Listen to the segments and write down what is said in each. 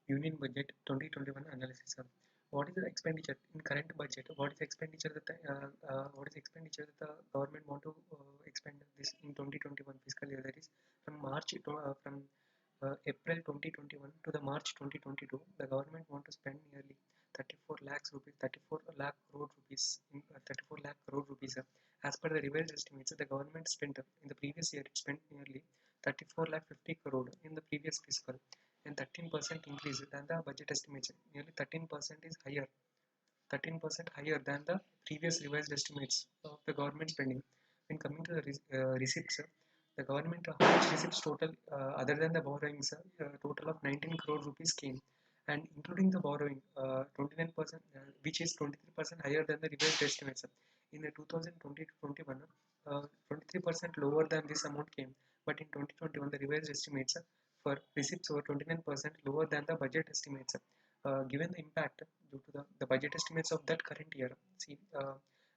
Union Budget 2021 analysis. What is the expenditure in current budget? What is the expenditure that the government want to expend this in 2021 fiscal year? That is from April 2021 to the March 2022. The government want to spend nearly 34 lakhs rupees, 34 lakh crore rupees, 34 lakh crore rupees. As per the revised estimates, the government spent in the previous year it spent nearly 34 lakh 50 crore in the previous fiscal, and 13% increase than the budget estimates. Nearly 13% is higher, 13% higher than the previous revised estimates of the government spending. When coming to the receipts, the government how much receipts total other than the borrowings, total of 19 crore rupees came, and including the borrowing, 29%, which is 23% higher than the revised estimates. In the 2020-21, 23% lower than this amount came, but in 2021 the revised estimates for receipts were 29% lower than the budget estimates. Given the impact due to the budget estimates of that current year, see,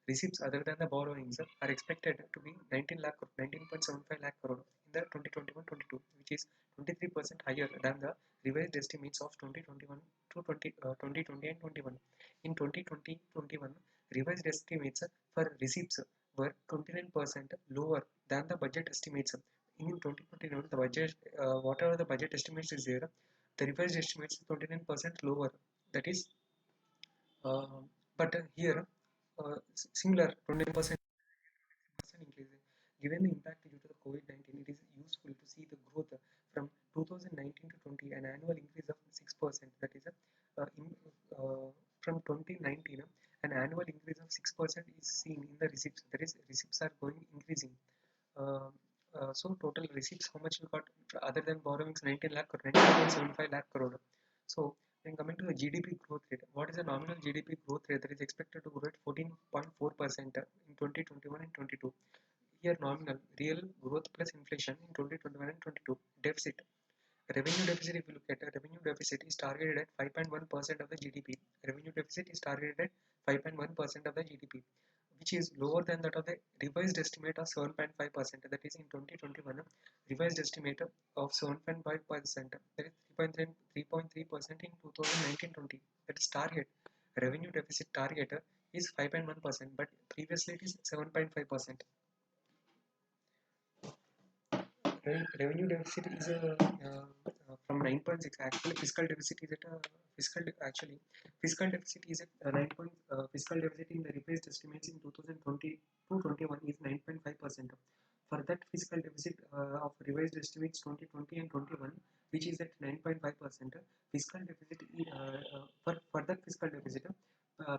receipts other than the borrowings are expected to be 19.75 lakh crore in the 2021-22, which is 23% higher than the revised estimates of 2021 to 2020 and 21. In 2020-21, revised estimates for receipts were 29% lower than the budget estimates. In 2021, the budget, whatever the budget estimates is there, the revised estimates is 29% lower. That is, uh, but here similar 20% increase. Given the impact due to the COVID-19, it is useful to see the growth from 2019 to 20, an annual increase of 6%. That is, from 2019, an annual increase of 6% is seen in the receipts. That is, receipts are going increasing. Uh, so total receipts, how much we got other than borrowings, 19 lakh or 19.75 lakh crore. So when coming to the GDP growth rate, what is the nominal GDP growth rate that is expected to grow at 14.4% in 2021 and 22? Here nominal, real growth plus inflation in 2021 and 22. Deficit, revenue deficit, if you look at revenue deficit is targeted at 5.1% of the GDP. Revenue deficit is targeted at 5.1% of the GDP, which is lower than that of the revised estimate of 7.5%. That is in 2021, revised estimate of 7.5%. That is 3.3% in 2019-20. That is target. Revenue deficit target is 5.1%, but previously it is 7.5%. Revenue deficit is from 9.6. Actually, fiscal deficit is at a fiscal deficit is at 9 point, fiscal deficit in the revised estimates in 2020 to 21 is 9.5%. For that fiscal deficit of revised estimates 2020 and 21, which is at 9.5%, fiscal deficit for that fiscal deficit,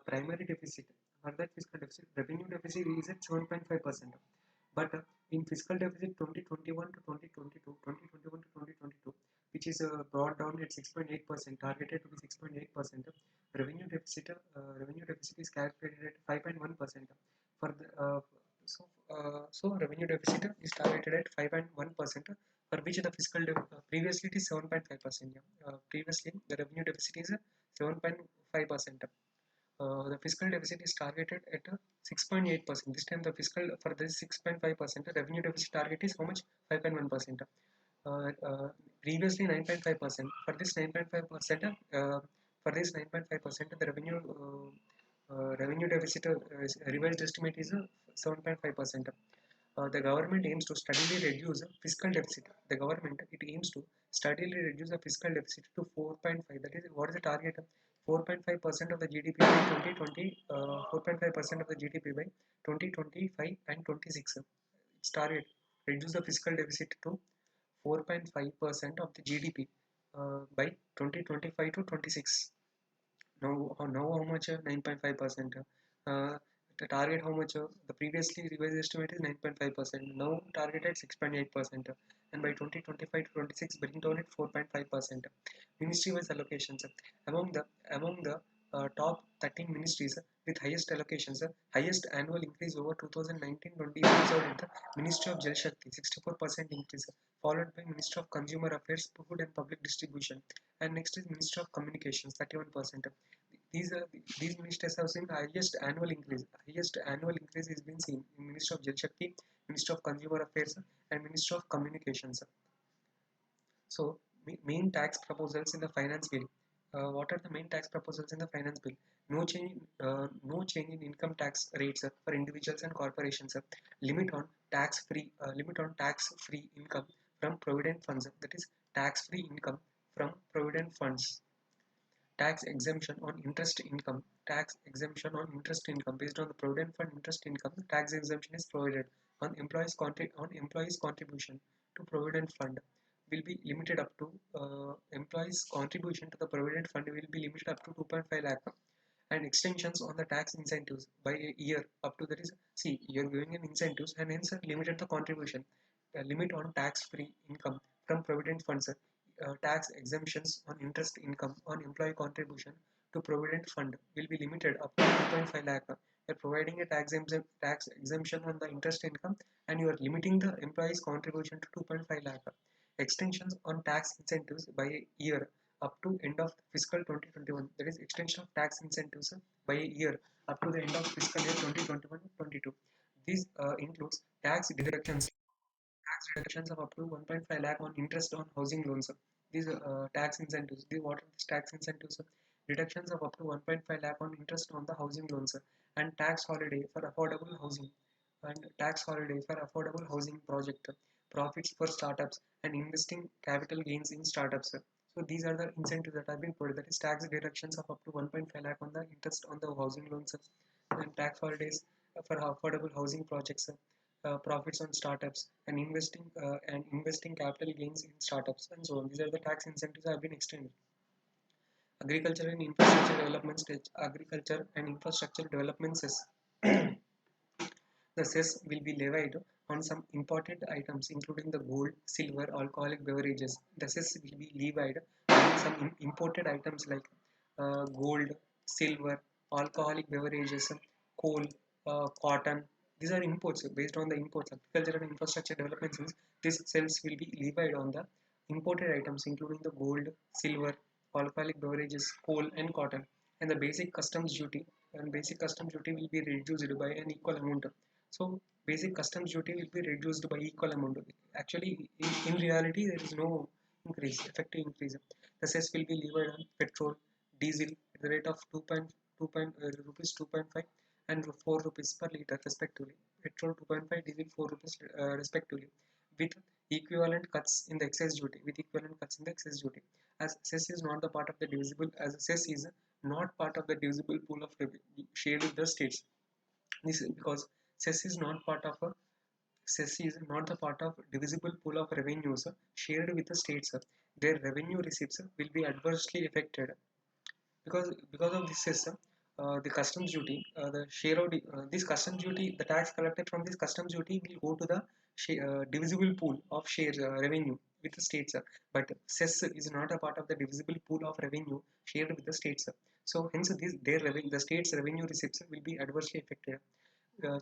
primary deficit for that fiscal deficit, revenue deficit is at 7.5%. But in fiscal deficit 2021 to 2022, 2021 to 2022, which is brought down at 6.8%, targeted to be 6.8%. Revenue deficit is calculated at 5.1%. For the so revenue deficit is targeted at 5.1%, for which the previously it is 7.5%. Yeah. Previously the revenue deficit is 7.5%. The fiscal deficit is targeted at 6.8%. This time the fiscal for this 6.5%, the revenue deficit target is how much? 5.1%. Previously 9.5%. For this 9.5%, the revenue deficit revised estimate is 7.5%. The government aims to steadily reduce fiscal deficit. The government it aims to steadily reduce the fiscal deficit to 4.5. That is, what is the target? 4.5% of the GDP by 2020. 4.5% of the GDP by 2025 and 26. Its target reduce the fiscal deficit to 4.5% of the GDP by 2025 to 26. Now how much? 9.5%. The target how much? The previously revised estimate is 9.5%. Now target at 6.8%, and by 2025 to 26 bring down at 4.5%. Ministry-wise allocations, among the top 13 ministries with highest allocations, highest annual increase over 2019-20 is observed in the Ministry of Jal Shakti, 64% increase, followed by Ministry of Consumer Affairs, Food and Public Distribution, and next is Ministry of Communications, 31%. These are these ministers have seen highest annual increase. Highest annual increase is been seen in Ministry of Jal Shakti, Ministry of Consumer Affairs, and Ministry of Communications. So Main tax proposals in the finance bill. What are the main tax proposals in the finance bill? No change in income tax rates for individuals and corporations. Limit on tax-free income from provident funds. That is tax-free income from provident funds. Tax exemption on interest income. Tax exemption on interest income based on the provident fund interest income. Tax exemption is provided on employees' contribution to provident fund will be limited up to employees' contribution to the provident fund will be limited up to 2.5 lakh, and extensions on the tax incentives by a year up to, that is, see, you're giving an incentives and hence limited the contribution. Limit on tax-free income from provident funds. Tax exemptions on interest income on employee contribution to provident fund will be limited up to 2.5 lakh. You're providing a tax exemption on the interest income and you are limiting the employee's contribution to 2.5 lakh. Extensions on tax incentives by a year up to end of fiscal 2021. That is extension of tax incentives by a year up to the end of fiscal year 2021-22. This includes tax reductions of up to 1.5 lakh on interest on housing loans. These tax incentives. What are these tax incentives? Reductions of up to 1.5 lakh on interest on the housing loans, and tax holiday for affordable housing, project, profits for startups, and investing capital gains in startups. So these are the incentives that have been put. That is tax deductions of up to 1.5 lakh on the interest on the housing loans, and tax holidays for affordable housing projects, profits on startups, and investing capital gains in startups, and so on. These are the tax incentives that have been extended. Agriculture and infrastructure development stage. Agriculture and infrastructure development cess. The cess will be levied on some imported items including the gold, silver, alcoholic beverages. The cess will be levied on some imported items like gold, silver, alcoholic beverages, coal, cotton. These are imports. Based on the imports, agriculture and infrastructure development means these sales will be levied on the imported items including the gold, silver, alcoholic beverages, coal, and cotton. And the basic customs duty will be reduced by an equal amount. So basic customs duty will be reduced by equal amount. Actually, in reality, there is no effective increase. The cess will be levied on petrol, diesel at the rate of 2 rupees 2.5 and 4 rupees per liter respectively. Petrol 2.5, diesel 4 rupees respectively, with equivalent cuts in the excess duty. As cess is not the part of the divisible, as cess is not part of the divisible pool of revenue shared with the states. This is because cess is not part of a cess is not the part of divisible pool of revenues shared with the states. Their revenue receipts will be adversely affected because of this cess. The customs duty, the share of this customs duty, the tax collected from this customs duty will go to the divisible pool of shares revenue with the states. But cess is not a part of the divisible pool of revenue shared with the states. So hence the states' revenue receipts will be adversely affected.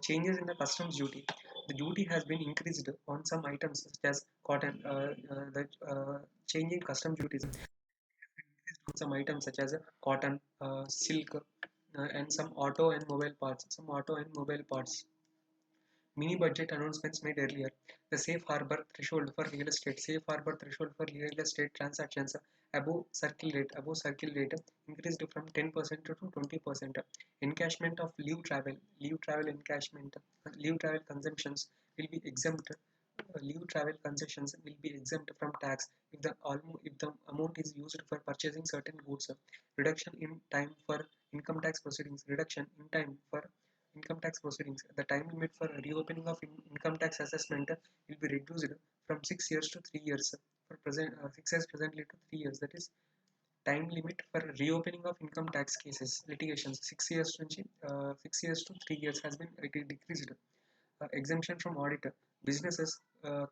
Changes in the customs duty. The duty has been increased on some items such as cotton. The change in customs duties on some items such as cotton, silk, and some auto and mobile parts. Mini budget announcements made earlier. The safe harbor threshold for real estate. Transactions above circle rate increased from 10% to 20%. Encashment of leave travel consumptions will be exempt. Leave travel concessions will be exempt from tax if the amount is used for purchasing certain goods. Reduction in time for income tax proceedings. The time limit for reopening of income tax assessment will be reduced from 6 years to 3 years. For present 6 years presently to 3 years. That is time limit for reopening of income tax cases litigations 6 years to 3 years has been decreased. Exemption from audit. Businesses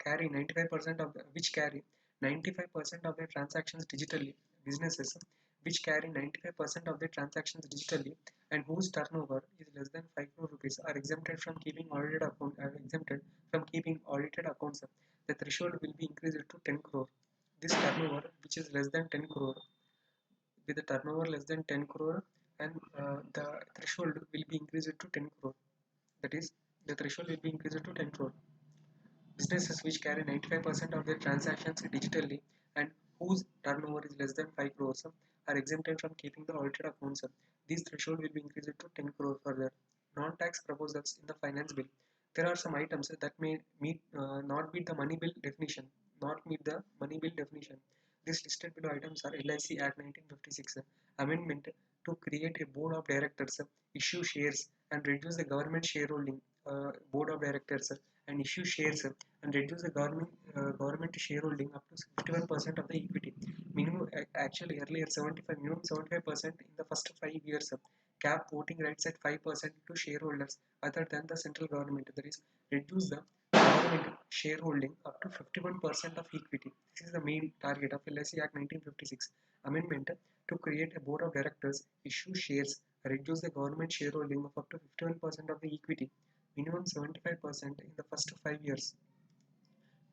carry 95% of the, which carry 95% of their transactions digitally. Businesses which carry 95% of their transactions digitally and whose turnover is less than 5 crore rupees are exempted from keeping audited accounts. The threshold will be increased to 10 crore. This turnover, which is less than 10 crore, with a turnover less than 10 crore, and the threshold will be increased to 10 crore. That is, the threshold will be increased to 10 crore. Businesses which carry 95% of their transactions digitally and whose turnover is less than 5 crores are exempted from keeping the audited accounts. These threshold will be increased to 10 crore further. Non-tax proposals in the finance bill. There are some items that may not meet the money bill definition. Not meet the money bill definition. These listed below items are LIC Act 1956 amendment to create a board of directors, issue shares and reduce the government shareholding. Board of directors and issue shares and reduce the government shareholding up to 51% of the equity. Minimum actually earlier 75 minimum 75% in the first 5 years. Cap voting rights at 5% to shareholders other than the central government. That is, reduce the government shareholding up to 51% of equity. This is the main target of LIC Act 1956 amendment to create a board of directors, issue shares, reduce the government shareholding of up to 51% of the equity, minimum 75% in the first 5 years.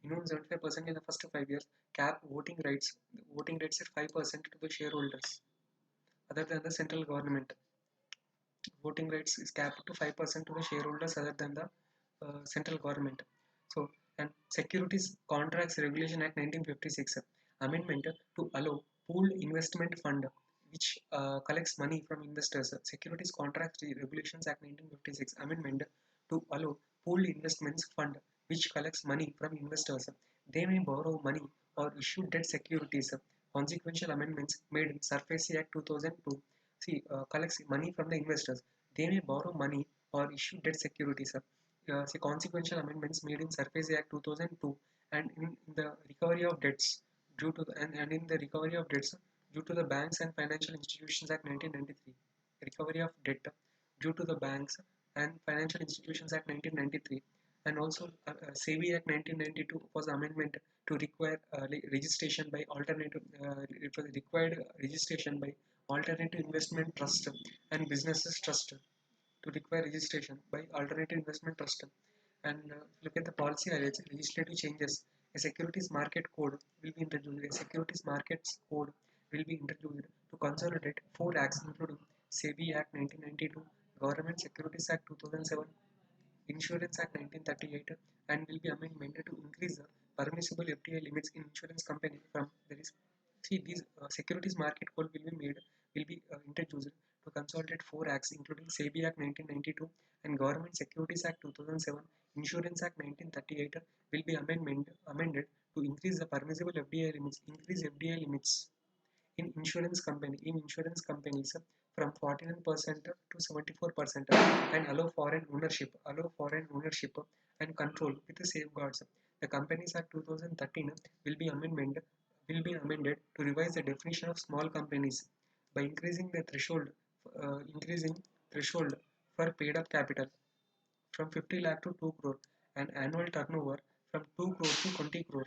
Minimum 75% in the first 5 years. Cap voting rights at 5% to the shareholders other than the central government. Voting rights is capped to 5% to the shareholders other than the central government. So, and Securities Contracts Regulation Act 1956 amendment to allow pooled investment fund which collects money from investors. Securities Contracts Regulations Act 1956 amendment to allow pooled investments fund which collects money from investors. They may borrow money or issue debt securities. Consequential amendments made in Surface Act 2002 collects money from the investors. They may borrow money or issue debt securities. Consequential amendments made in Surface Act 2002 and in the recovery of debts and in the recovery of debts due to the Banks and Financial Institutions Act 1993. Recovery of debt due to the Banks and Financial Institutions Act 1993, and also SEBI Act 1992 was amendment to require registration by alternative it was required registration by alternative investment trust and businesses trust to require registration by alternative investment trust. And look at the policy highlights, legislative changes. A securities market code will be introduced. A securities markets code will be introduced to consolidate four acts, including SEBI Act 1992, Government Securities Act 2007, Insurance Act 1938, and will be amended to increase the permissible FDI limits in insurance company from there is these securities market code will be introduced to consolidate four acts including SEBI Act 1992 and Government Securities Act 2007, Insurance Act 1938 will be amended to increase the permissible FDI limits, increase FDI limits in insurance companies from 49% to 74% and allow foreign ownership and control with the safeguards. The Companies Act 2013 will be amended to revise the definition of small companies by increasing threshold for paid up capital from 50 lakh to 2 crore and annual turnover from 2 crore to 20 crore.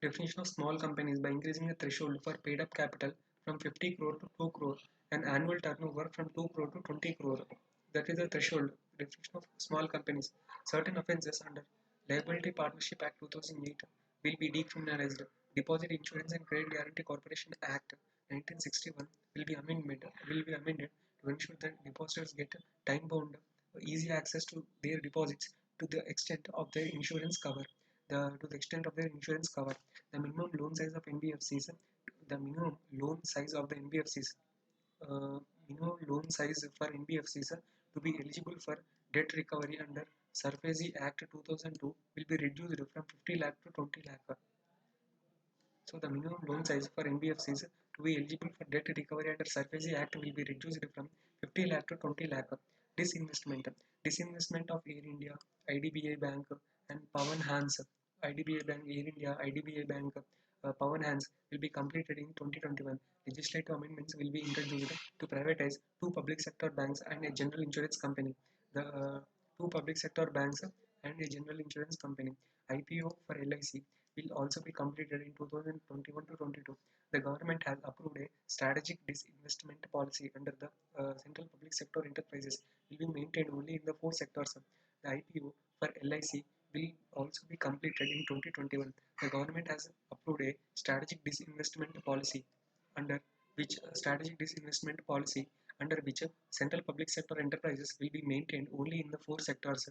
Definition of small companies by increasing the threshold for paid up capital from 50 crore to 2 crore and annual turnover from 2 crore to 20 crore. That is the threshold. Definition of small companies. Certain offences under Liability Partnership Act 2008 will be decriminalized. Deposit Insurance and Credit Guarantee Corporation Act 1961 will be amended to ensure that depositors get time bound easy access to their deposits to the extent of their insurance cover. To the extent of their insurance cover, the minimum loan size of NBFCs, the minimum loan size of the NBFCs, minimum loan size for NBFCs to be eligible for debt recovery under SARFAESI Act 2002 will be reduced from 50 lakh to 20 lakh. So the minimum loan size for NBFCs to be eligible for debt recovery under SARFAESI Act will be reduced from 50 lakh to 20 lakh. Disinvestment of Air India, IDBI Bank, and Pawan Hans. IDBI Bank, Air India, IDBI Bank, Pawan Hans will be completed in 2021. Legislative amendments will be introduced to privatize two public sector banks and a general insurance company. The two public sector banks and a general insurance company. IPO for LIC will also be completed in 2021 to 22. The government has approved a strategic disinvestment policy under the central public sector enterprises will be maintained only in the four sectors. The IPO for LIC will also be completed in 2021. The government has approved a strategic disinvestment policy under central public sector enterprises will be maintained only in the four sectors.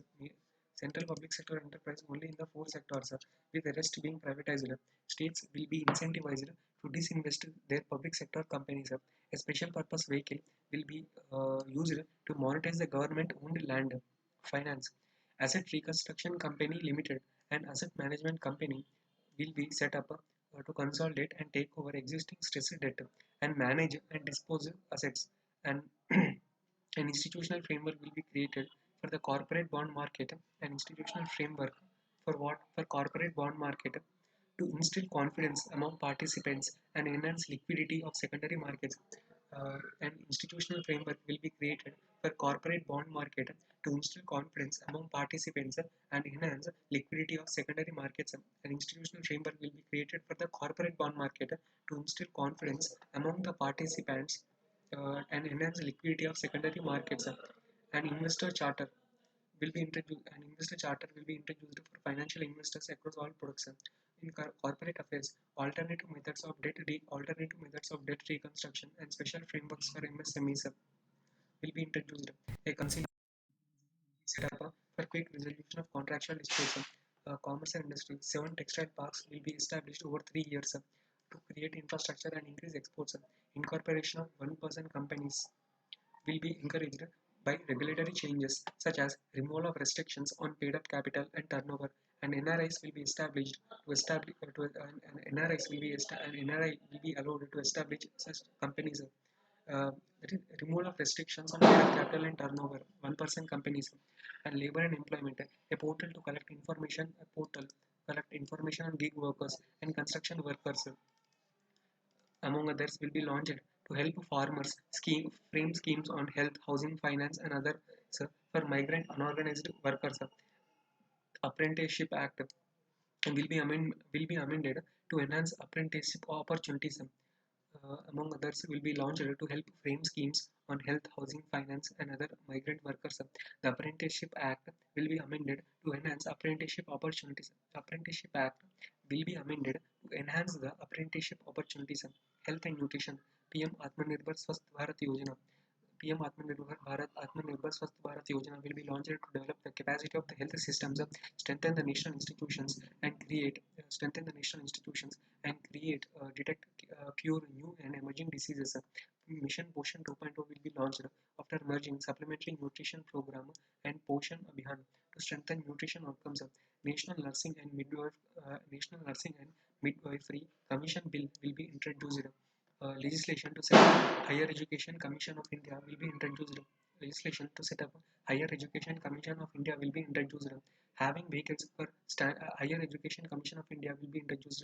central public sector enterprise only in the four sectors, with the rest being privatized. States will be incentivized to disinvest their public sector companies. A special purpose vehicle will be used to monetize the government owned land. Finance. Asset Reconstruction Company Limited, an asset management company, will be set up to consolidate and take over existing stressed debt and manage and dispose assets. And an institutional framework will be created for the corporate bond market. An institutional framework for what? For corporate bond market to instill confidence among participants and enhance liquidity of secondary markets. An institutional framework will be created for corporate bond market to instill confidence among participants and enhance liquidity of secondary markets. An institutional framework will be created for the corporate bond market to instill confidence among the participants and enhance liquidity of secondary markets. An investor charter will be introduced. An investor charter will be introduced for financial investors across all products. In corporate affairs, alternative methods of debt reconstruction and special frameworks for MSMEs will be introduced. A conciliation set up for quick resolution of contractual disputes. Commerce and industry, 7 textile parks will be established over 3 years to create infrastructure and increase exports. Incorporation of one-person companies will be encouraged by regulatory changes such as removal of restrictions on paid-up capital and turnover. And NRIs will be established to establish and NRIs will be and NRI will be allowed to establish such companies. Uh, Removal of restrictions on paid-up capital and turnover, one-person companies, and labor and employment. A portal to collect information. A portal collect information on gig workers and construction workers among others, will be launched to help farmers frame schemes on health, housing, finance, and others for migrant unorganized workers. Apprenticeship Act will be amended to enhance apprenticeship opportunities. Among others, will be launched to help frame schemes on health, housing, finance, and other migrant workers. The Apprenticeship Act will be amended to enhance apprenticeship opportunities. Apprenticeship Act will be amended to enhance the apprenticeship opportunities. Health and nutrition. PM Atmanirbhar Swasth Bharat Yojana. PM Atmanirbhar Swasth Bharat Yojana will be launched to develop the capacity of the health systems, strengthen the national institutions, and detect, cure new and emerging diseases. Mission Poshan 2.0 will be launched after merging supplementary nutrition program and Poshan Abhiyan to strengthen nutrition outcomes. National Nursing and Midwifery Commission Bill will be introduced. Legislation to set up Higher Education Commission of India will be introduced. Legislation to set up Higher Education Commission of India will be introduced. Having vehicles for Higher Education Commission of India will be introduced.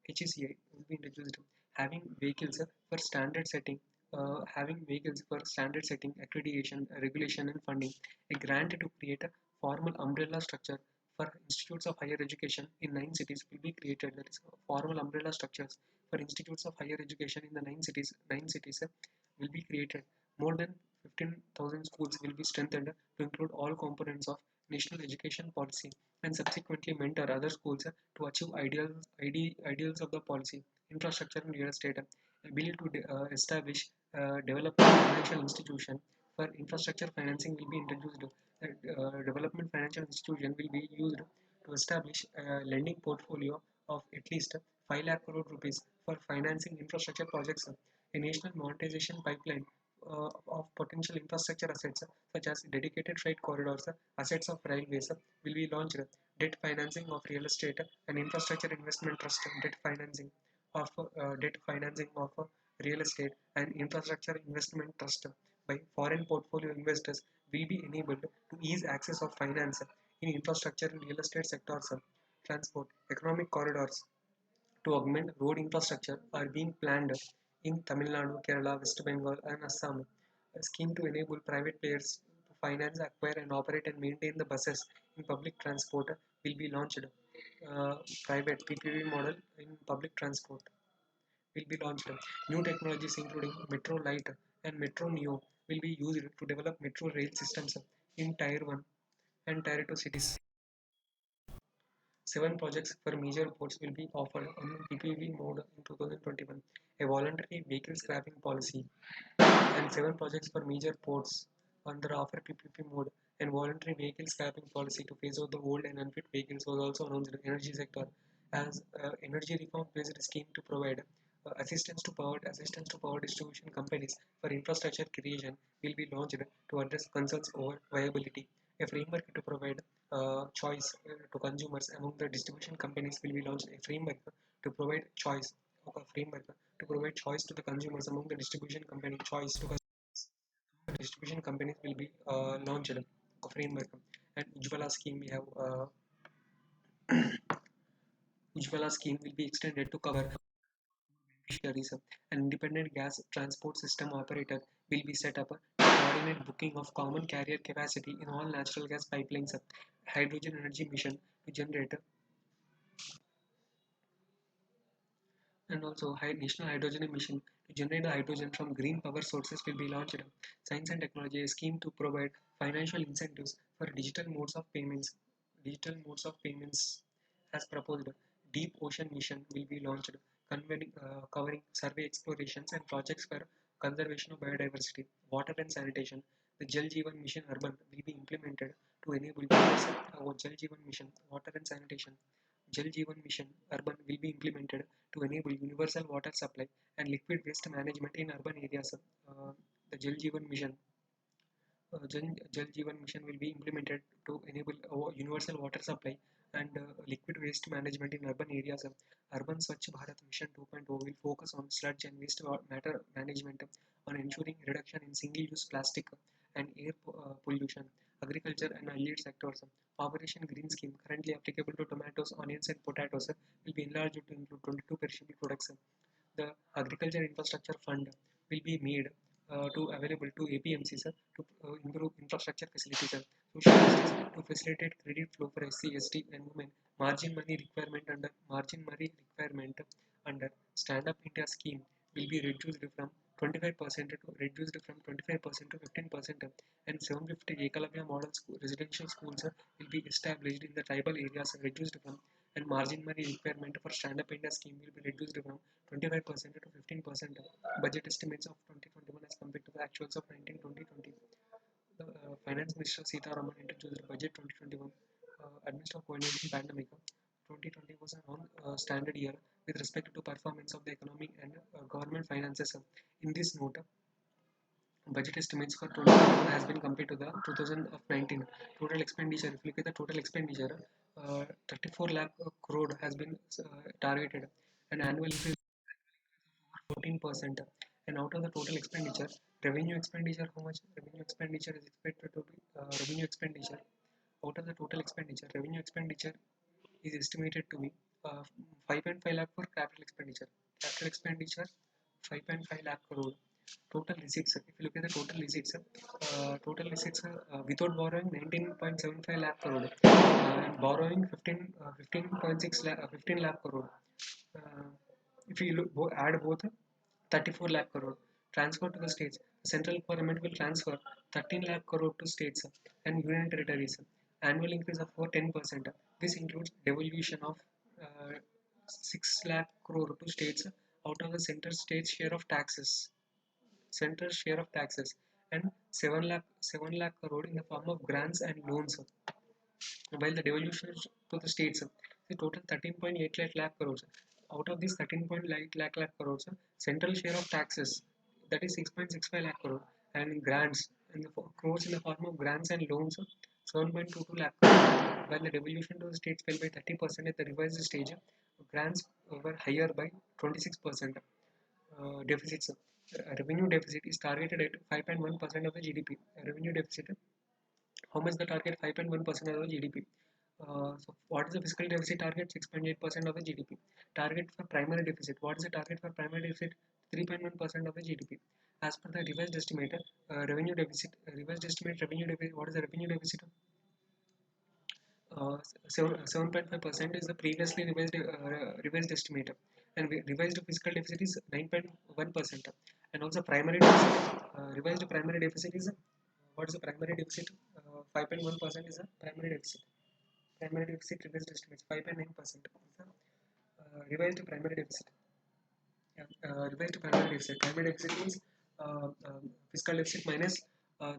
HECI will be introduced. Having vehicles for standard setting, accreditation, regulation, and funding. A grant to create a formal umbrella structure for institutes of higher education in 9 cities will be created. That is, formal umbrella structures for institutes of higher education in the 9 cities will be created. More than 15,000 schools will be strengthened to include all components of national education policy and subsequently mentor other schools to achieve ideals of the policy. Infrastructure and real estate. Ability to establish development financial institution for infrastructure financing will be introduced. Development financial institution will be used to establish a lending portfolio of at least 5 lakh crore rupees for financing infrastructure projects. A national monetization pipeline of potential infrastructure assets such as dedicated freight corridors, assets of railways will be launched. Debt financing of real estate and infrastructure investment trust. Debt financing of real estate and infrastructure investment trust by foreign portfolio investors will be enabled to ease access of finance in infrastructure and real estate sectors. Transport economic corridors to augment road infrastructure are being planned in Tamil Nadu, Kerala, West Bengal, and Assam. A scheme to enable private players to finance, acquire, and operate and maintain the buses in public transport will be launched. Private PPP model in public transport will be launched. New technologies including Metro Light and Metro Neo will be used to develop metro rail systems in Tier 1 and Tier 2 cities. 7 projects for major ports will be offered on PPP mode in 2021, a voluntary vehicle scrapping policy, and 7 projects for major ports under offer PPP mode, and voluntary vehicle scrapping policy to phase out the old and unfit vehicles was also announced. Energy sector as energy reform based scheme to provide assistance to power distribution companies for infrastructure creation will be launched to address concerns over viability. A framework to provide choice to consumers among the distribution companies will be launched. A framework to provide choice, a framework to provide choice to the consumers among the distribution company choice to distribution companies will be launched. A framework and Ujjwala scheme we have. Ujjwala scheme will be extended to cover beneficiaries. An independent gas transport system operator will be set up to coordinate booking of common carrier capacity in all natural gas pipelines. Hydrogen energy mission to generate and also national hydrogen mission to generate the hydrogen from green power sources will be launched. Science and technology a scheme to provide financial incentives for digital modes of payments as proposed. Deep ocean mission will be launched, covering survey explorations and projects for conservation of biodiversity. Water and sanitation, the Jal Jeevan mission urban will be implemented to enable Jal Jeevan mission water and sanitation. Jal Jeevan Mission Urban will be implemented to enable universal water supply and liquid waste management in urban areas. The Jal Jeevan Mission Jal Jeevan Mission will be implemented to enable universal water supply and liquid waste management in urban areas. Urban Swachh Bharat Mission 2.0 will focus on sludge and waste matter management on ensuring reduction in single-use plastic and air pollution. Agriculture and allied sectors. Operation Green Scheme, currently applicable to tomatoes, onions, and potatoes, will be enlarged to include 22 perishable products. The Agriculture Infrastructure Fund will be made to available to APMCs to improve infrastructure facilities. Social justice to facilitate credit flow for SC, ST, and women. Margin money requirement under Stand Up India scheme will be reduced from 25% from 25% to 15%, and 750 Ekalavya model residential schools will be established in the tribal areas, reduced from and margin money requirement for Stand Up India scheme will be reduced from 25% to 15%. Budget estimates of 2021 as compared to the actuals of 1920. The Finance Minister Sitaraman introduced the budget 2021 amidst of COVID-19 pandemic. 2020 was a non-standard year with respect to performance of the economic and government finances. In this note, budget estimates for 2021 has been compared to the 2019 total expenditure. If you look at the total expenditure, 34 lakh crore has been targeted, an annual increase of 14%. And out of the total expenditure, revenue expenditure, how much revenue expenditure is expected to be? Revenue expenditure out of the total expenditure, revenue expenditure is estimated to be 5.5 lakh for capital expenditure. Capital expenditure 5.5 lakh crore. Total receipts, if you look at the total receipts without borrowing 19.75 lakh crore, and borrowing 15.6 lakh, 15 lakh crore. Uh, if you add both, 34 lakh crore. Transfer to the states. Central government will transfer 13 lakh crore to states and union territories. Annual increase of over 10%. This includes devolution of 6 lakh crore to states out of the center state's share of taxes. Central share of taxes and 7 lakh crore in the form of grants and loans, while the devolution to the states the total 13.8 lakh crores. Out of these 13.8 lakh crores, central share of taxes, that is 6.65 lakh crore, and grants and the crores in the form of grants and loans, 7.22 lakh crore, while the devolution to the states fell by 30% at the revised stage. Grants were higher by 26%. Deficits. Revenue deficit is targeted at 5.1% of the GDP. Revenue deficit, how much the target? 5.1% of the GDP. So what is the fiscal deficit target? 6.8% of the GDP. Target for primary deficit. What is the target for primary deficit? 3.1% of the GDP. As per the revised estimate, revised estimate revenue deficit. What is the revenue deficit? 7.5% is the previously revised estimate, and revised fiscal deficit is 9.1%. And also primary deficit, revised primary deficit is what is the primary deficit? 5.1% is a primary deficit. Primary deficit revised estimate 5.9%. Revised primary deficit. Yeah, revised primary deficit. Primary deficit means fiscal deficit minus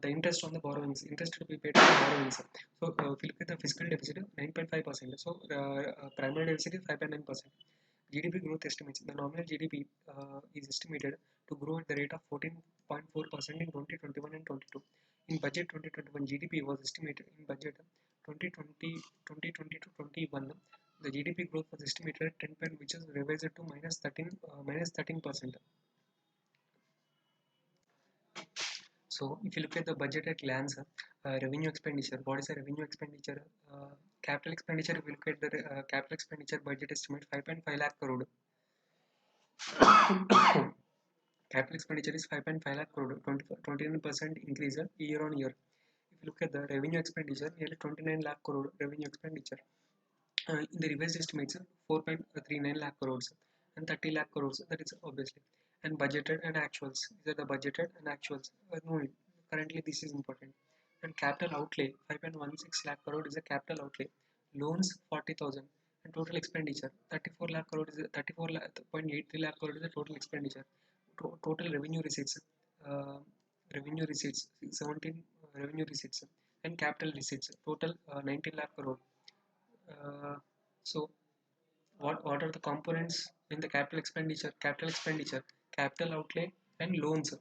the interest on the borrowings, interest to be paid on the borrowings. So if you look at the fiscal deficit, 9.5%. So primary deficit is 5.9%. GDP growth estimates. The nominal GDP is estimated to grow at the rate of 14.4% in 2021 and 22. In budget 2021, GDP was estimated in budget 2020 to 21. The GDP growth was estimated at 10, which is revised to minus 13%. So if you look at the budget at glance, revenue expenditure, what is the revenue expenditure? Capital expenditure, if you look at the capital expenditure budget estimate, 5.5 lakh crore. Capital expenditure is 5.5 lakh crore, 21% increase year on year. If you look at the revenue expenditure, nearly 29 lakh crore revenue expenditure. In the revised estimates, 4.39 lakh crores and 30 lakh crores, that is obviously. And budgeted and actuals. These are the budgeted and actuals. No, currently this is important. And capital outlay, 5.16 lakh crore is a capital outlay. Loans, 40,000. And total expenditure, 34 lakh crore is 34.83 lakh crore is the total expenditure. Total revenue receipts, uh, 17 revenue receipts and capital receipts, total 19 lakh crore. Uh, so what are the components in the capital expenditure? Capital outlay, and loans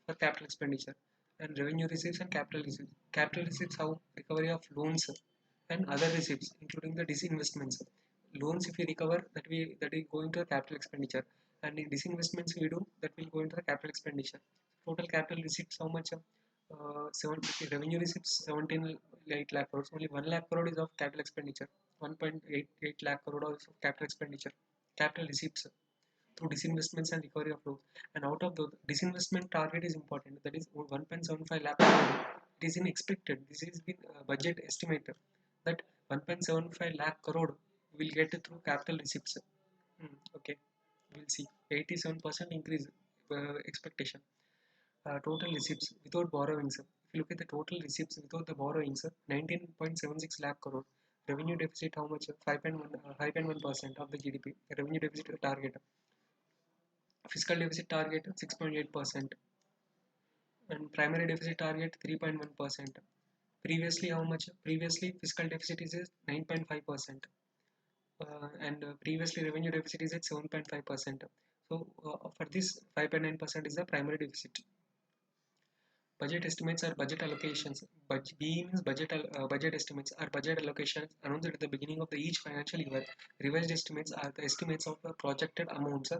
for capital expenditure, and revenue receipts and capital receipts. Capital receipts, how recovery of loans and other receipts, including the disinvestments. Loans, if we recover, that we go into the capital expenditure, and in disinvestments we do, that will go into the capital expenditure. Total capital receipts, how much? 70 revenue receipts, 17.8 lakh crores. Only 1 lakh crore is of capital expenditure. 1.88 lakh crore of capital expenditure. Capital receipts through disinvestments and recovery of loans. And out of the disinvestment target is important. That is 1.75 lakh crore. It is in expected. This is the budget estimate that 1.75 lakh crore will get through capital receipts. Okay, we'll see 87% increase expectation. Total receipts without borrowings. If you look at the total receipts without the borrowings, 19.76 lakh crore. Revenue deficit, how much? 5.1% of the GDP. Revenue deficit target. Fiscal deficit target 6.8%. And primary deficit target 3.1%. Previously, how much? Previously, fiscal deficit is 9.5%. And previously, revenue deficit is at 7.5%. So, for this, 5.9% is the primary deficit. Budget estimates are budget allocations. B means budget estimates are budget allocations announced at the beginning of each financial year. Revised estimates are the estimates of the projected amounts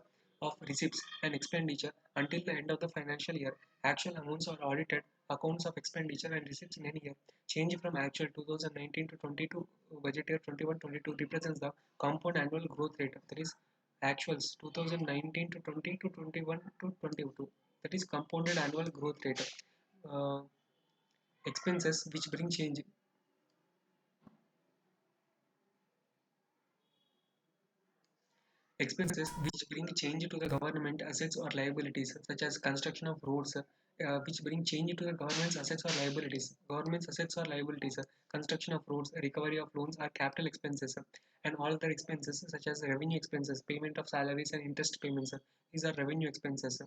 of receipts and expenditure until the end of the financial year. Actual amounts are audited accounts of expenditure and receipts in any year. Change from actual 2019 to 22 budget year 21-22 represents the compound annual growth rate. That is actuals 2019 to 20 to 21 to 22. That is compounded annual growth rate. uh, Expenses which bring change. Expenses which bring change to the government assets or liabilities, such as construction of roads, which bring change to the government's assets or liabilities. Government's assets or liabilities, construction of roads, recovery of loans are capital expenses, and all other expenses such as revenue expenses, payment of salaries and interest payments. These are revenue expenses.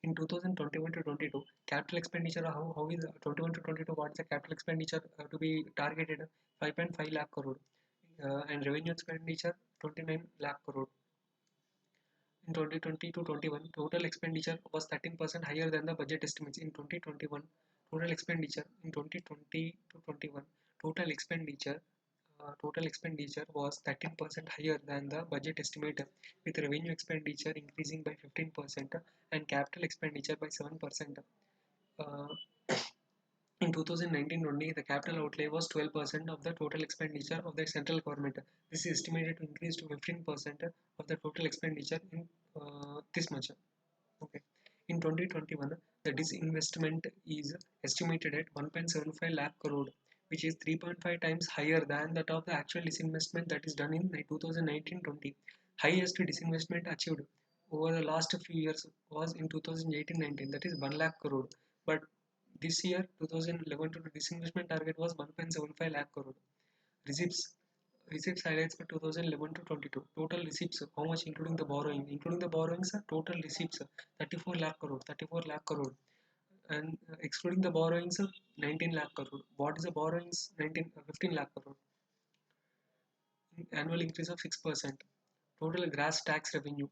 In 2021 to 22, capital expenditure, how is 21 to 22, what is the capital expenditure to be targeted? 5.5 lakh crore. And revenue expenditure 29 lakh crore. In 2020 to 21, total expenditure was 13% higher than the budget estimates. In 2021, total expenditure in 2020 to 21, total expenditure was 13% higher than the budget estimate, with revenue expenditure increasing by 15% and capital expenditure by 7%. Uh, in 2019 only, the capital outlay was 12% of the total expenditure of the central government. This is estimated to increase to 15% of the total expenditure in this much. Okay. In 2021, the disinvestment is estimated at 1.75 lakh crore, which is 3.5 times higher than that of the actual disinvestment that is done in 2019-20. Highest disinvestment achieved over the last few years was in 2018-19, that is 1 lakh crore. But this year, 2011 to disinvestment target was 1.75 lakh crore. Receipts Receipts highlights for 2011 to 22. Total receipts, how much including the borrowing? Including the borrowings, total receipts 34 lakh crore. 34 lakh crore. and excluding the borrowings of 19 lakh crore. What is the borrowings? 15 lakh crore. Annual increase of 6%. Total gross tax revenue,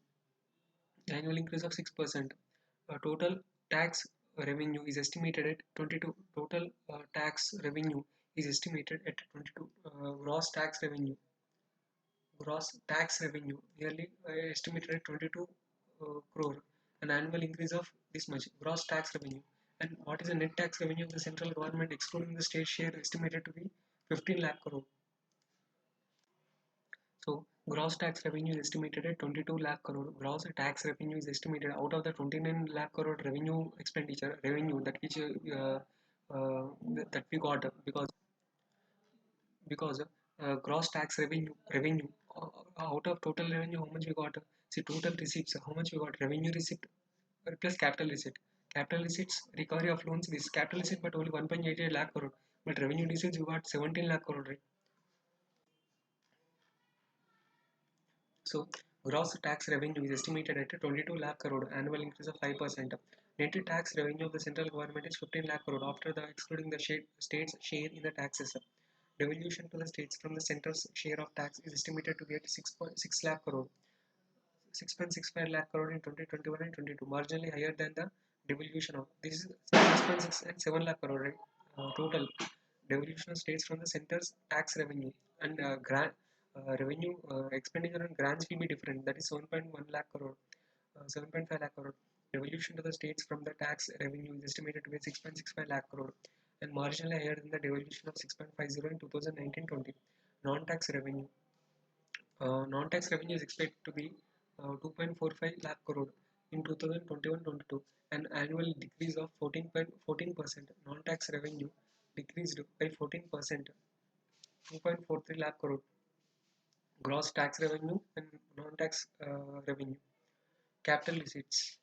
annual increase of 6%. Total tax revenue is estimated at 22. Total tax revenue is estimated at 22. Gross tax revenue. Gross tax revenue nearly estimated at 22 crore. An annual increase of this much. Gross tax revenue. And what is the net tax revenue of the central government excluding the state share estimated to be 15 lakh crore. So gross tax revenue is estimated at 22 lakh crore. Gross tax revenue is estimated out of the 29 lakh crore revenue expenditure revenue that which that we got because gross tax revenue out of total revenue how much we got. See total receipts how much we got revenue receipt plus capital receipt. Capital receipts recovery of loans this capital receipt but only 1.88 lakh crore but revenue receipts we got 17 lakh crore, right? So gross tax revenue is estimated at 22 lakh crore, annual increase of 5%. Net tax revenue of the central government is 15 lakh crore after the excluding the state's share in the taxes. Devolution to the states from the center's share of tax is estimated to be at 6.6 lakh crore, 6.65 lakh crore in 2021 and 22, marginally higher than the devolution of this is 6.6 and 7 lakh crore, right? Total devolution of states from the center's tax revenue and grant revenue expenditure on grants will be different. That is 7.1 lakh crore, 7.5 lakh crore. Devolution to the states from the tax revenue is estimated to be 6.65 lakh crore and marginally higher than the devolution of 6.50 in 2019-20. Non-tax revenue. Non-tax revenue is expected to be 2.45 lakh crore in 2021-22, an annual decrease of 14%. Non-tax revenue decreased by 14%, 2.43 lakh crore. Gross tax revenue and non-tax revenue. Capital receipts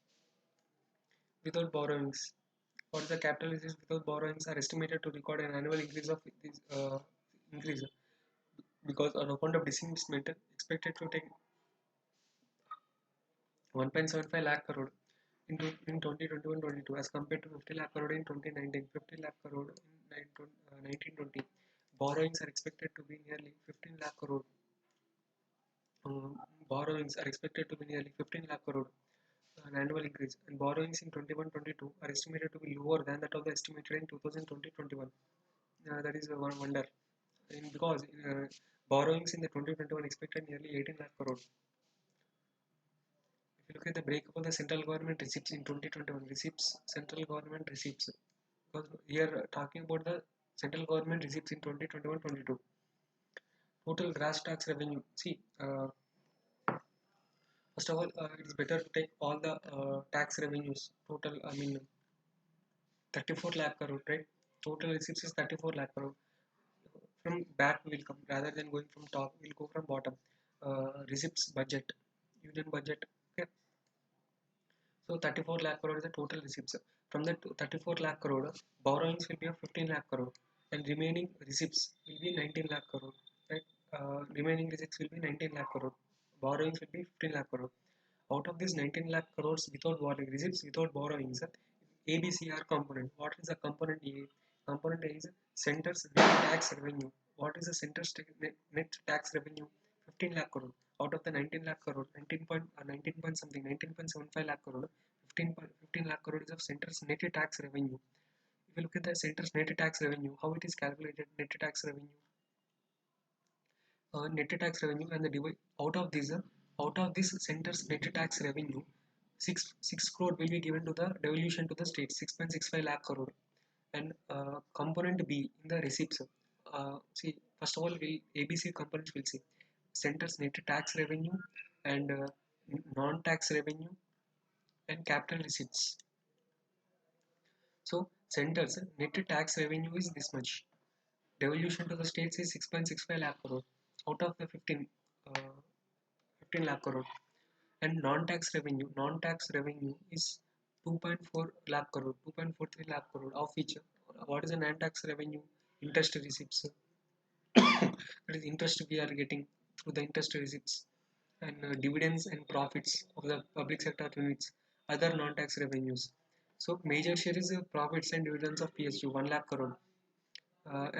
without borrowings. What is the capital receipts without borrowings are estimated to record an annual increase of this increase because on account of disinvestment expected to take 1.75 lakh crore in 2021-22 as compared to 50 lakh crore in 2019, 50 lakh crore in 1920. Borrowings are expected to be nearly 15 lakh crore. Borrowings are expected to be nearly 15 lakh crore, an annual increase, and borrowings in 21-22 are estimated to be lower than that of the estimated in 2020-21. That is one wonder, and because borrowings in the 2021 expected nearly 18 lakh crore. If you look at the breakup of the central government receipts in 2021, receipts, central government receipts, because here talking about the central government receipts in 2021-22. Total gross tax revenue. See, first of all, it is better to take all the tax revenues. Total, I mean, 34 lakh crore, right? Total receipts is 34 lakh crore. From back we will come rather than going from top. We'll go from bottom. Receipts budget, union budget. Okay. So 34 lakh crore is the total receipts. From the 34 lakh crore, borrowings will be of 15 lakh crore, and remaining receipts will be 19 lakh crore. Right? Remaining receipts will be 19 lakh crore. Borrowings will be 15 lakh crore. Out of these 19 lakh crores without borrowing, receipts without borrowings, ABCR component. What is the component A? Component A is center's net tax revenue. What is the center's net tax revenue? 15 lakh crore. Out of the 19 lakh crore, 19 point something, 19.75 lakh crore, 15 lakh crore is of center's net tax revenue. If you look at the center's net tax revenue, how it is calculated, net tax revenue, net tax revenue, and the divide out of this center's net tax revenue, 6 crore will be given to the devolution to the state, 6.65 lakh crore, and component B in the receipts. See, first of all, ABC components will see center's net tax revenue and non-tax revenue and capital receipts. So center's net tax revenue is this much. Devolution to the states is 6.65 lakh crore out of the 15 lakh crore, and non-tax revenue is 2.4 lakh crore, 2.43 lakh crore, of which what is the non-tax revenue? Interest receipts. That is interest we are getting through the interest receipts, and dividends and profits of the public sector units, other non-tax revenues. So major share is profits and dividends of PSU 1 lakh crore,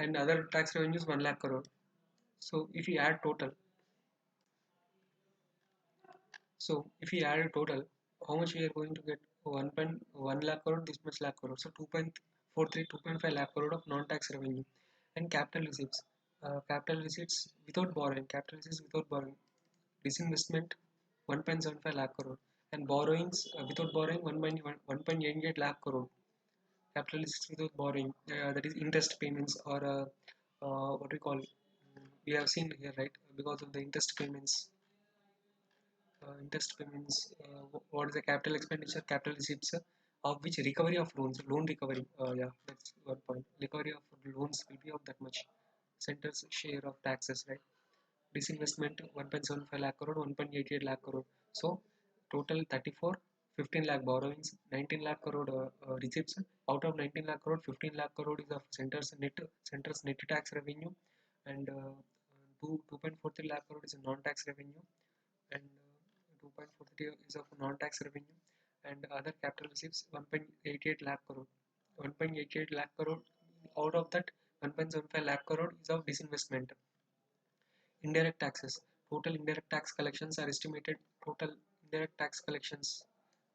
and other tax revenues 1 lakh crore. So if you add total, so if we add a total, how much we are going to get? 1.1 lakh crore, this much lakh crore. So 2.43, 2.5 lakh crore of non-tax revenue. And capital receipts. Capital receipts without borrowing. Capital receipts without borrowing. Disinvestment 1.75 lakh crore. And borrowings without borrowing 1.88 lakh crore. Capital receipts without borrowing. That is interest payments or what we call. We have seen here, right? Because of the interest payments, what is the capital expenditure, capital receipts, of which recovery of loans, loan recovery, yeah, that's one point. Recovery of loans will be of that much. Center's share of taxes, right? Disinvestment 1.75 lakh crore, 1.88 lakh crore. So total 34, 15 lakh borrowings, 19 lakh crore receipts. Out of 19 lakh crore, 15 lakh crore is of center's net tax revenue, and 2.43 lakh crore is a non-tax revenue, and 2.43 is of non-tax revenue, and other capital receipts 1.88 lakh crore. 1.88 lakh crore, out of that 1.75 lakh crore is of disinvestment. Indirect taxes. Total indirect tax collections are estimated. Total indirect tax collections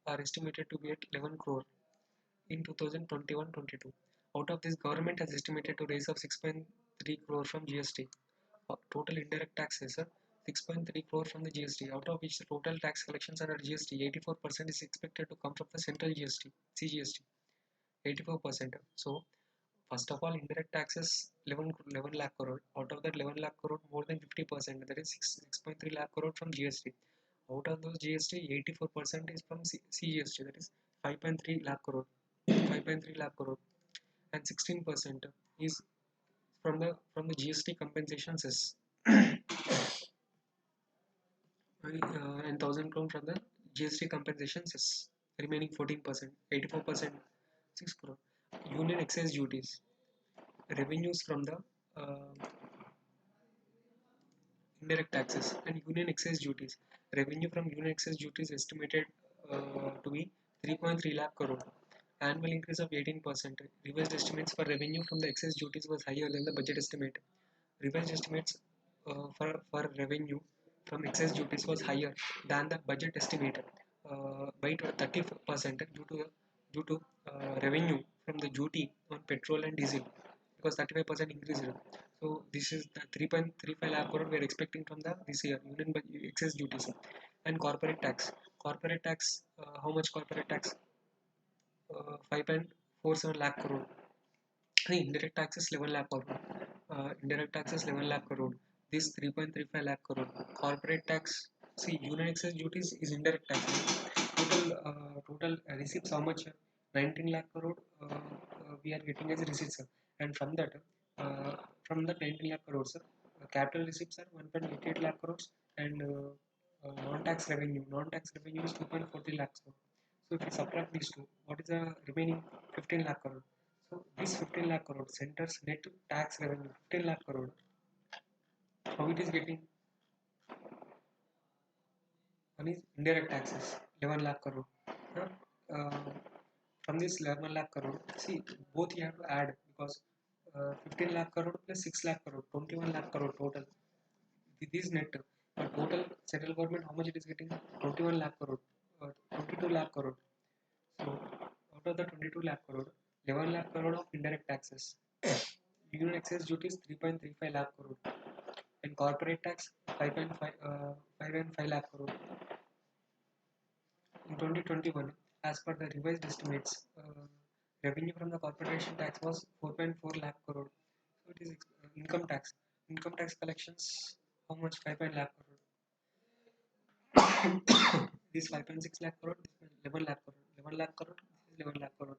are estimated to be at 11 crore in 2021-22. Out of this, government has estimated to raise of 6.3 crore from GST. Total indirect taxes, 6.3 crore from the GST, out of which the total tax collections under GST, 84% is expected to come from the central GST, CGST, 84%. So, first of all, indirect taxes 11 lakh crore. Out of that 11 lakh crore, more than 50%, that is 6.3 lakh crore from GST. Out of those GST, 84% is from CGST, that is 5.3 lakh crore. 5.3 lakh crore, and 16% is from the GST compensation cess. And 1000 crore from the GST compensation cess. Remaining 14%, 84%, 6 crore. Union excise duties. Revenues from the uh, indirect taxes and union excise duties. Revenue from union excise duties estimated to be 3.3 lakh crore. Annual increase of 18%. Revised estimates for revenue from the excise duties was higher than the budget estimate. Revised estimates for revenue from excise duties was higher than the budget estimate by 30% due to revenue from the duty on petrol and diesel, because 35% increase. So this is the 3.35 lakh crore we are expecting from the this year union excise duties. And corporate tax. Corporate tax, how much corporate tax? 5.47 lakh crore. The indirect taxes 11 lakh crore. Indirect taxes 11 lakh crore. This 3.35 lakh crore. Corporate tax. See, union excise duties is indirect tax. Total receipts how much? 19 lakh crore. We are getting as receipts, and uh, from that 19 lakh crores, capital receipts are 1.88 lakh crores, and non-tax revenue. Non-tax revenue is 2.43 lakhs crore. So if we subtract these two, what is the remaining? 15 lakh crore. So this 15 lakh crore, centers net tax revenue 15 lakh crore. How it is getting? One is indirect taxes 11 lakh crore. Huh? Uh, from this 11 lakh crore, see, both you have to add, because 15 lakh crore plus 6 lakh crore, 21 lakh crore total. This is net. But total central government, how much it is getting? 21 lakh crore, 22 lakh crore. So out of the 22 lakh crore, 11 lakh crore of indirect taxes. Union excise duties 3.35 lakh crore, and corporate tax 5.5 5 lakh crore. In 2021, as per the revised estimates, revenue from the corporation tax was 4.4 lakh crore. So it is income tax. Income tax collections, how much? 5 lakh crore. This 5.6 lakh crore, this is 11 lakh crore. 11 lakh crore, this is 11 lakh crore.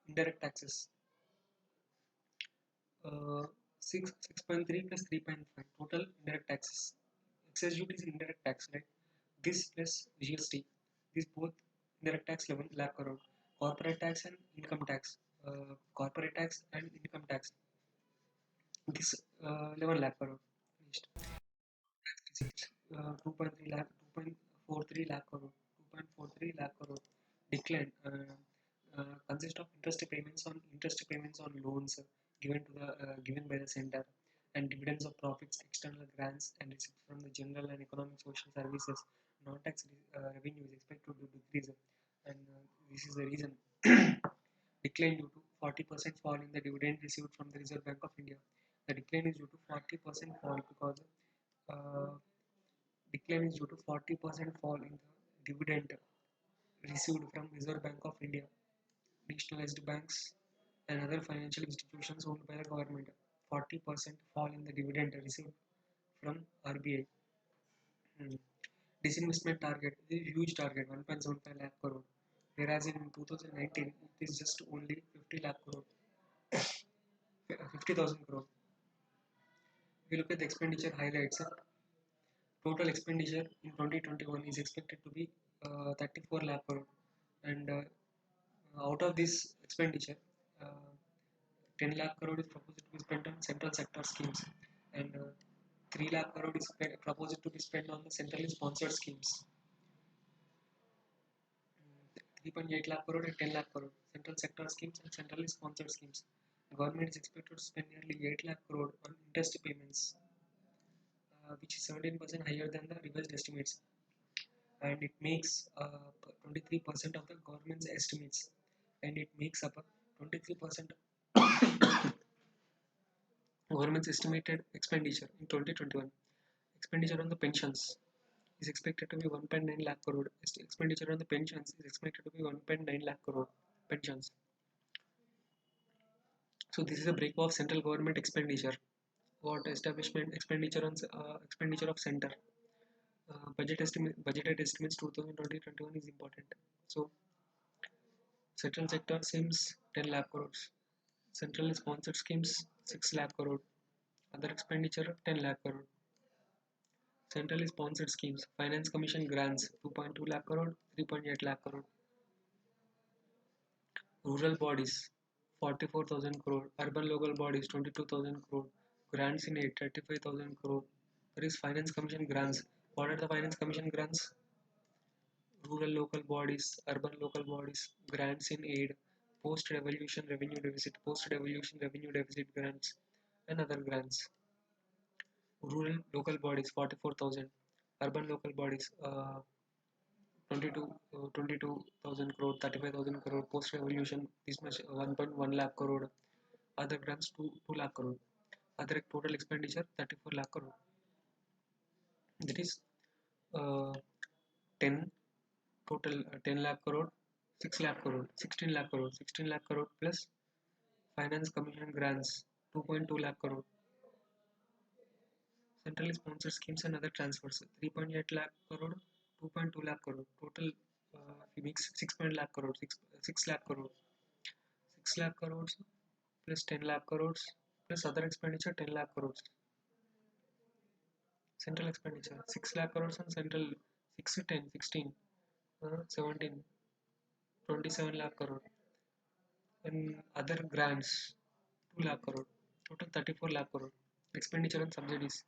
Indirect taxes. 6.3 plus 3.5. Total indirect taxes. Excise duty is indirect tax, right? This plus GST. This both indirect tax 11 lakh crore. Corporate tax and income tax. Corporate tax and income tax. This 11 lakh crore. Finished. Tax receipts 2.3 lakh, 2.43 lakh crore. 2.43 lakh crore. Declined. consists of interest payments on loans given by the center, and dividends of profits, external grants, and receipts from the general and economic social services. Non-tax revenue is expected to decrease, and this is the reason decline due to 40% fall in the dividend received from the Reserve Bank of India. The decline is due to 40% fall because uh, decline is due to 40% fall in the dividend received from Reserve Bank of India, nationalized banks, and other financial institutions owned by the government. 40% fall in the dividend received from RBI. Hmm. Disinvestment target is a huge target, 1.75 lakh crore, whereas in 2019 it is just only 50 lakh crore, 50,000 crore. If you look at the expenditure highlights, total expenditure in 2021 is expected to be 34 lakh crore, and out of this expenditure, uh, 10 lakh crore is proposed to be spent on central sector schemes, and 3 lakh crore is proposed to be spent on the centrally sponsored schemes. 3.8 lakh crore and 10 lakh crore, central sector schemes and centrally sponsored schemes. The government is expected to spend nearly 8 lakh crore on interest payments, which is 17% higher than the revised estimates, and it makes 23% of the government's estimates, and it makes up 23% government's estimated expenditure in 2021. Expenditure on the pensions is expected to be 1.9 lakh crore. Expenditure on the pensions is expected to be 1.9 lakh crore pensions. So this is a breakdown of central government expenditure. What establishment expenditure on expenditure of center. Budgeted estimates 2020-21 is important. So central sector seems 10 lakh crores. Centrally sponsored schemes 6 lakh crore. Other expenditure 10 lakh crore. Centrally sponsored schemes, Finance Commission grants 2.2 lakh crore, 3.8 lakh crore. Rural bodies 44,000 crore, urban local bodies 22,000 crore, grants in aid 35,000 crore. There is Finance Commission grants. What are the Finance Commission grants? Rural local bodies, urban local bodies, grants in aid, post-revolution revenue deficit grants, and other grants. Rural local bodies 44,000, urban local bodies 22,000 crore, 35,000 crore, post revolution this much 1.1 lakh crore, other grants 2 lakh crore, other total expenditure 34 lakh crore. That is uh, 10 total 10 lakh crore, 6 lakh crore, 16 lakh crore, 16 lakh crore plus finance commission grants 2.2 lakh crore, centrally sponsored schemes and other transfers 3.8 lakh crore, 2.2 lakh crore, total if you mix 6 lakh crore, 6 lakh crore, 6 lakh crores plus 10 lakh crores plus other expenditure 10 lakh crores. Central expenditure 6 lakh crores on central 6 10 16 17 27 lakh crore, and other grants 2 lakh crore, total 34 lakh crore. Expenditure on subsidies